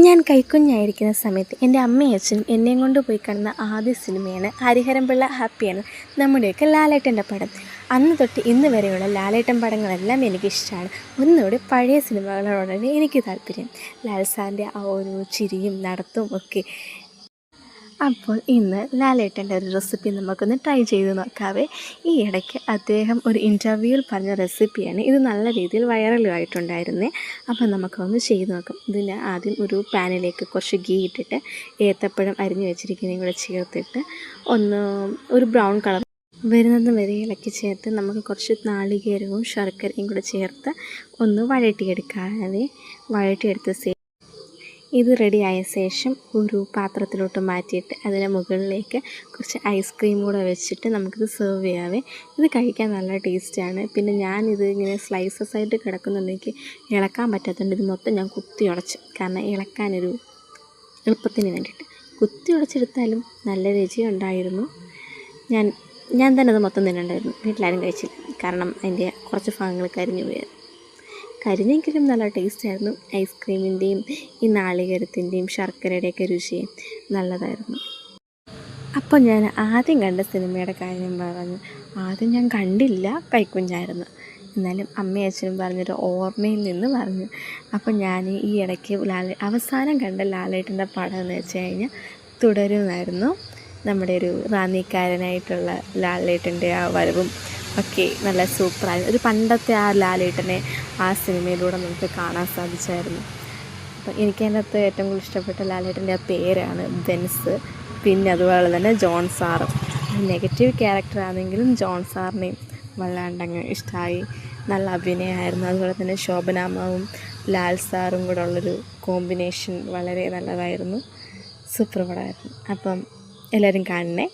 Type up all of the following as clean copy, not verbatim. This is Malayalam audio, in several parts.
ഞാൻ കൈക്കുഞ്ഞായിരിക്കുന്ന സമയത്ത് എൻ്റെ അമ്മയും അച്ഛനും എന്നെയും കൊണ്ട് പോയി കാണുന്ന ആദ്യ സിനിമയാണ് ഹരിഹരൻ പിള്ള ഹാപ്പിയാണ്, നമ്മുടെയൊക്കെ ലാലേട്ടൻ്റെ പടം. അന്ന് തൊട്ട് ഇന്ന് വരെയുള്ള ലാലേട്ടൻ പടങ്ങളെല്ലാം എനിക്കിഷ്ടമാണ്. ഒന്നുകൂടി പഴയ സിനിമകളോടാണ് എനിക്ക് താല്പര്യം. ലാൽ സാറിൻ്റെ ആ ഒരു ചിരിയും നടത്തും ഒക്കെ. അപ്പോൾ ഇന്ന് ലാലേട്ടൻ്റെ ഒരു റെസിപ്പി നമുക്കൊന്ന് ട്രൈ ചെയ്ത് നോക്കാവേ. ഈ ഇടയ്ക്ക് അദ്ദേഹം ഒരു ഇൻ്റർവ്യൂവിൽ പറഞ്ഞ റെസിപ്പിയാണ്. ഇത് നല്ല രീതിയിൽ വൈറലുമായിട്ടുണ്ടായിരുന്നേ. അപ്പോൾ നമുക്കൊന്ന് ചെയ്ത് നോക്കാം. ഇതിന് ആദ്യം ഒരു പാനിലേക്ക് കുറച്ച് ഗീ ഇട്ടിട്ട് ഏത്തപ്പഴം അരിഞ്ഞു വെച്ചിരിക്കുന്നതും കൂടെ ചേർത്തിട്ട് ഒരു ബ്രൗൺ കളർ വരുന്നത് വരെ ഇളക്കി ചേർത്ത് നമുക്ക് കുറച്ച് നാളികേരവും ശർക്കരയും കൂടെ ചേർത്ത് ഒന്ന് വഴറ്റിയെടുക്കാതെ വഴറ്റിയെടുത്ത ഇത് റെഡിയായ ശേഷം ഒരു പാത്രത്തിലോട്ട് മാറ്റിയിട്ട് അതിന് മുകളിലേക്ക് കുറച്ച് ഐസ്ക്രീം കൂടെ വെച്ചിട്ട് നമുക്കിത് സെർവ് ചെയ്യാവേ. ഇത് കഴിക്കാൻ നല്ല ടേസ്റ്റാണ്. പിന്നെ ഞാനിത് ഇങ്ങനെ സ്ലൈസസ് ആയിട്ട് കിടക്കുന്നുണ്ട്, എനിക്ക് ഇളക്കാൻ പറ്റാത്തതുകൊണ്ട് ഇത് മൊത്തം ഞാൻ കുത്തി ഉടച്ചു. കാരണം ഇളക്കാനൊരു എളുപ്പത്തിന് വേണ്ടിയിട്ട് കുത്തി ഉടച്ചെടുത്താലും നല്ല രുചി ഉണ്ടായിരുന്നു. ഞാൻ തന്നെ അത് മൊത്തം തിന്നുണ്ടായിരുന്നു. വീട്ടിലാരും കഴിച്ചില്ല, കാരണം അതിൻ്റെ കുറച്ച് ഭാഗങ്ങൾ കരിഞ്ഞു പോയായിരുന്നു. കരിഞ്ഞെങ്കിലും നല്ല ടേസ്റ്റായിരുന്നു. ഐസ്ക്രീമിൻ്റെയും ഈ നാളികേരത്തിൻ്റെയും ശർക്കരയുടെയൊക്കെ രുചിയും നല്ലതായിരുന്നു. അപ്പോൾ ഞാൻ ആദ്യം കണ്ട സിനിമയുടെ കാര്യം പറഞ്ഞു. ആദ്യം ഞാൻ കണ്ടില്ല, കൈക്കുഞ്ഞായിരുന്നു. എന്നാലും അമ്മയും അച്ഛനും പറഞ്ഞൊരു ഓർമ്മയിൽ നിന്ന് പറഞ്ഞു. അപ്പോൾ ഞാൻ ഈ ഇടയ്ക്ക് അവസാനം കണ്ട ലാലേട്ടൻ്റെ പടം എന്ന് വെച്ച് കഴിഞ്ഞാൽ തുടരുമായിരുന്നു. നമ്മുടെ ഒരു റാന്നിക്കാരനായിട്ടുള്ള ലാലേട്ടൻ്റെ ആ വരവും ഒക്കെ നല്ല സൂപ്പറായി. ഒരു പണ്ടത്തെ ആ ലാലേട്ടനെ ആ സിനിമയിലൂടെ നമുക്ക് കാണാൻ സാധിച്ചായിരുന്നു. അപ്പം എനിക്കതിനകത്ത് ഏറ്റവും കൂടുതൽ ഇഷ്ടപ്പെട്ട ലാലേട്ടൻ്റെ ആ പേരാണ് ബെൻസ്. പിന്നെ അതുപോലെ തന്നെ ജോൺ സാറ് നെഗറ്റീവ് ക്യാരക്ടറാണെങ്കിലും ജോൺ സാറിനെയും വല്ലാണ്ടങ്ങ് ഇഷ്ടമായി. നല്ല അഭിനയമായിരുന്നു. അതുപോലെ തന്നെ ശോഭനാമാവും ലാൽ സാറും കൂടെ ഉള്ളൊരു കോമ്പിനേഷൻ വളരെ നല്ലതായിരുന്നു. സൂപ്പർ പടമായിരുന്നു. അപ്പം എല്ലാവരും കാണണേ.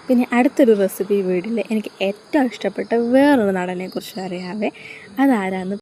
പിന്നെ അടുത്തൊരു റെസിപ്പി വീഡിയോയിൽ എനിക്ക് ഏറ്റവും ഇഷ്ടപ്പെട്ട വേറൊരു നടനെക്കുറിച്ച് അറിയാവേ. അതാരാന്ന്